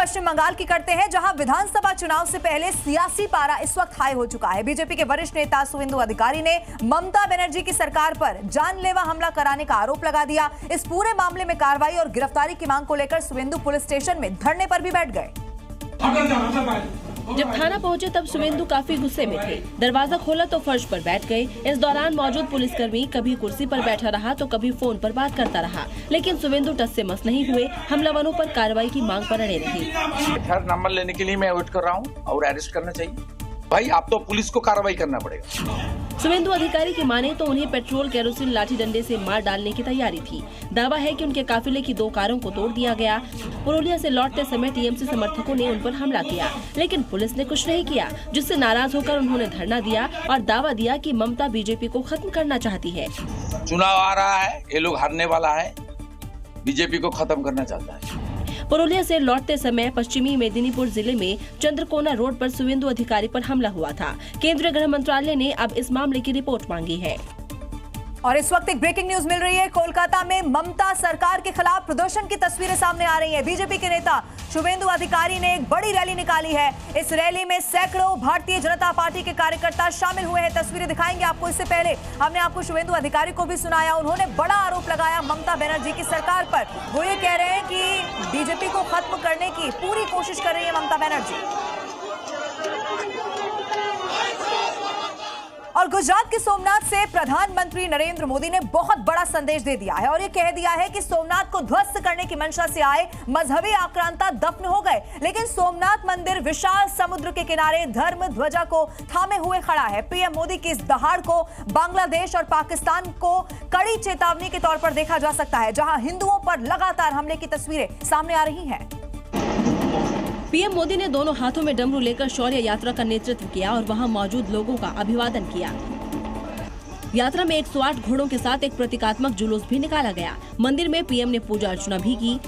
पश्चिम बंगाल की करते हैं, जहां विधानसभा चुनाव से पहले सियासी पारा इस वक्त हाई हो चुका है। बीजेपी के वरिष्ठ नेता शुवेंदु अधिकारी ने ममता बनर्जी की सरकार पर जानलेवा हमला कराने का आरोप लगा दिया। इस पूरे मामले में कार्रवाई और गिरफ्तारी की मांग को लेकर शुवेंदु पुलिस स्टेशन में धरने पर भी बैठ गए। जब थाना पहुंचे तब शुवेंदु काफी गुस्से में थे। दरवाजा खोला तो फर्श पर बैठ गए। इस दौरान मौजूद पुलिसकर्मी कभी कुर्सी पर बैठा रहा तो कभी फोन पर बात करता रहा, लेकिन शुवेंदु टस से मस नहीं हुए। हमलावरों पर कार्रवाई की मांग पर अड़े रहे। हर नंबर लेने के लिए मैं वेट कर रहा हूँ और अरेस्ट करना चाहिए। भाई आप तो पुलिस को कार्रवाई करना पड़ेगा। शुवेंदु अधिकारी की माने तो उन्हें पेट्रोल, केरोसिन, लाठी डंडे से मार डालने की तैयारी थी। दावा है कि उनके काफिले की 2 कारों को तोड़ दिया गया। पुरुलिया से लौटते समय टीएमसी समर्थकों ने उन पर हमला किया, लेकिन पुलिस ने कुछ नहीं किया, जिससे नाराज होकर उन्होंने धरना दिया और दावा दिया कि ममता बीजेपी को खत्म करना चाहती है। चुनाव आ रहा है, ये लोग हारने वाला है, बीजेपी को खत्म करना चाहता है। पुरुलिया से लौटते समय पश्चिमी मेदिनीपुर जिले में चंद्रकोना रोड पर शुवेंदु अधिकारी पर हमला हुआ था। केंद्रीय गृह मंत्रालय ने अब इस मामले की रिपोर्ट मांगी है। और इस वक्त एक ब्रेकिंग न्यूज मिल रही है। कोलकाता में ममता सरकार के खिलाफ प्रदर्शन की तस्वीरें सामने आ रही हैं। बीजेपी के नेता शुवेंदु अधिकारी ने एक बड़ी रैली निकाली है। इस रैली में सैकड़ों भारतीय जनता पार्टी के कार्यकर्ता शामिल हुए हैं। तस्वीरें दिखाएंगे आपको। इससे पहले हमने आपको शुवेंदु अधिकारी को भी सुनाया। उन्होंने बड़ा आरोप लगाया ममता बनर्जी की सरकार पर। वो ये कह रहे हैं कि बीजेपी को खत्म करने की पूरी कोशिश कर रही है ममता बनर्जी। और गुजरात के सोमनाथ से प्रधानमंत्री नरेंद्र मोदी ने बहुत बड़ा संदेश दे दिया है और ये कह दिया है कि सोमनाथ को ध्वस्त करने की मंशा से आए मजहबी आक्रांता दफन हो गए, लेकिन सोमनाथ मंदिर विशाल समुद्र के किनारे धर्म ध्वजा को थामे हुए खड़ा है। पीएम मोदी की इस दहाड़ को बांग्लादेश और पाकिस्तान को कड़ी चेतावनी के तौर पर देखा जा सकता है, जहां हिंदुओं पर लगातार हमले की तस्वीरें सामने आ रही हैं। पीएम मोदी ने दोनों हाथों में डमरू लेकर शौर्य यात्रा का नेतृत्व किया और वहां मौजूद लोगों का अभिवादन किया। यात्रा में 108 घोड़ों के साथ एक प्रतीकात्मक जुलूस भी निकाला गया। मंदिर में पीएम ने पूजा अर्चना भी की।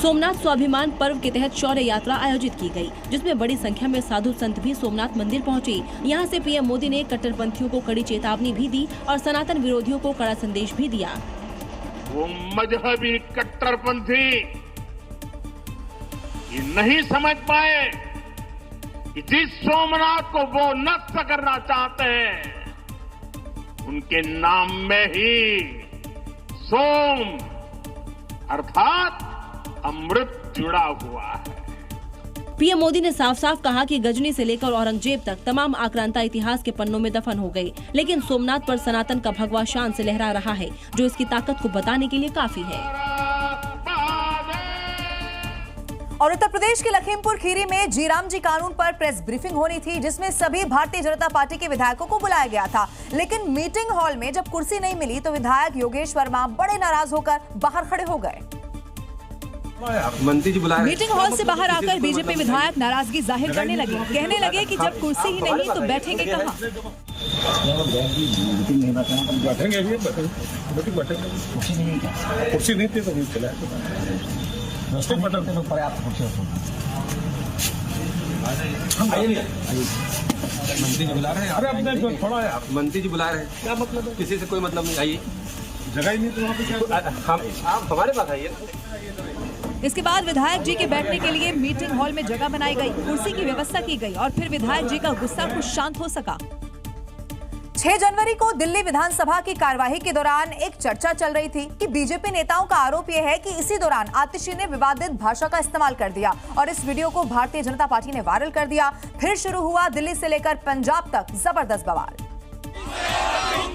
सोमनाथ स्वाभिमान पर्व के तहत शौर्य यात्रा आयोजित की गई, जिसमें बड़ी संख्या में साधु संत भी सोमनाथ मंदिर पहुंचे। यहां से पीएम मोदी ने कट्टरपंथियों को कड़ी चेतावनी भी दी और सनातन विरोधियों को कड़ा संदेश भी दिया। वो मजहबी कट्टरपंथी ये नहीं समझ पाए कि जिस सोमनाथ को वो नष्ट करना चाहते हैं, उनके नाम में ही सोम अर्थात अमृत जुड़ा हुआ है। पीएम मोदी ने साफ साफ कहा कि गजनी से लेकर औरंगजेब तक तमाम आक्रांता इतिहास के पन्नों में दफन हो गए, लेकिन सोमनाथ पर सनातन का भगवा शान से लहरा रहा है, जो इसकी ताकत को बताने के लिए काफी है। और उत्तर प्रदेश के लखीमपुर खीरी में जीराम जी कानून पर प्रेस ब्रीफिंग होनी थी, जिसमें सभी भारतीय जनता पार्टी के विधायकों को बुलाया गया था, लेकिन मीटिंग हॉल में जब कुर्सी नहीं मिली तो विधायक योगेश वर्मा बड़े नाराज होकर बाहर खड़े हो गए। मीटिंग हॉल से बाहर आकर बीजेपी विधायक नाराजगी जाहिर करने लगे, कहने लगे कि जब कुर्सी ही नहीं तो बैठेंगे कहां। कुर्सी नहीं थी तो चला मंत्री जी बुला रहे हैं। अरे अपने थोड़ा मंत्री जी बुला रहे हैं, क्या मतलब है? किसी से कोई मतलब नहीं। आइए, जगह ही नहीं तो वहाँ पे क्या आप हमारे पास आइए। इसके बाद विधायक जी के बैठने के लिए मीटिंग हॉल में जगह बनाई गई, कुर्सी की व्यवस्था की गई और फिर विधायक जी का गुस्सा कुछ शांत हो सका। 6 जनवरी को दिल्ली विधानसभा की कार्यवाही के दौरान एक चर्चा चल रही थी कि बीजेपी नेताओं का आरोप यह है कि इसी दौरान आतिशी ने विवादित भाषा का इस्तेमाल कर दिया और इस वीडियो को भारतीय जनता पार्टी ने वायरल कर दिया। फिर शुरू हुआ दिल्ली से लेकर पंजाब तक जबरदस्त बवाल।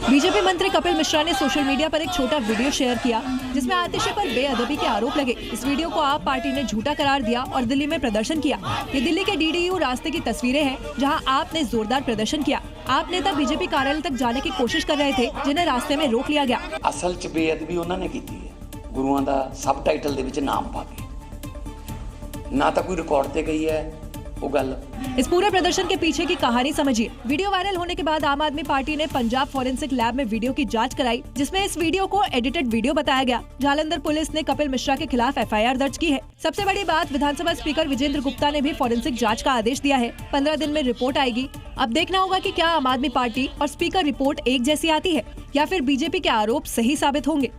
बीजेपी मंत्री कपिल मिश्रा ने सोशल मीडिया पर एक छोटा वीडियो शेयर किया, जिसमें आतिशी पर बेअदबी के आरोप लगे। इस वीडियो को आप पार्टी ने झूठा करार दिया और दिल्ली में प्रदर्शन किया। ये दिल्ली के DDU रास्ते की तस्वीरें हैं, जहां आप ने जोरदार प्रदर्शन किया। आप नेता बीजेपी कार्यालय तक जाने की कोशिश कर रहे थे, जिन्हें रास्ते में रोक लिया गया। असल च बेअदबी उन्होंने की है, गुरुआं दा सब टाइटल दे विच नाम पा के, ना तो कोई रिकॉर्ड ते गई है वो गल। इस पूरे प्रदर्शन के पीछे की कहानी समझिए। वीडियो वायरल होने के बाद आम आदमी पार्टी ने पंजाब फॉरेंसिक लैब में वीडियो की जांच कराई, जिसमें इस वीडियो को एडिटेड वीडियो बताया गया। जालंधर पुलिस ने कपिल मिश्रा के खिलाफ FIR दर्ज की है। सबसे बड़ी बात, विधानसभा स्पीकर विजेंद्र गुप्ता ने भी फॉरेंसिक जांच का आदेश दिया है। 15 दिन में रिपोर्ट आएगी। अब देखना होगा कि क्या आम आदमी पार्टी और स्पीकर रिपोर्ट एक जैसी आती है या फिर बीजेपी के आरोप सही साबित होंगे।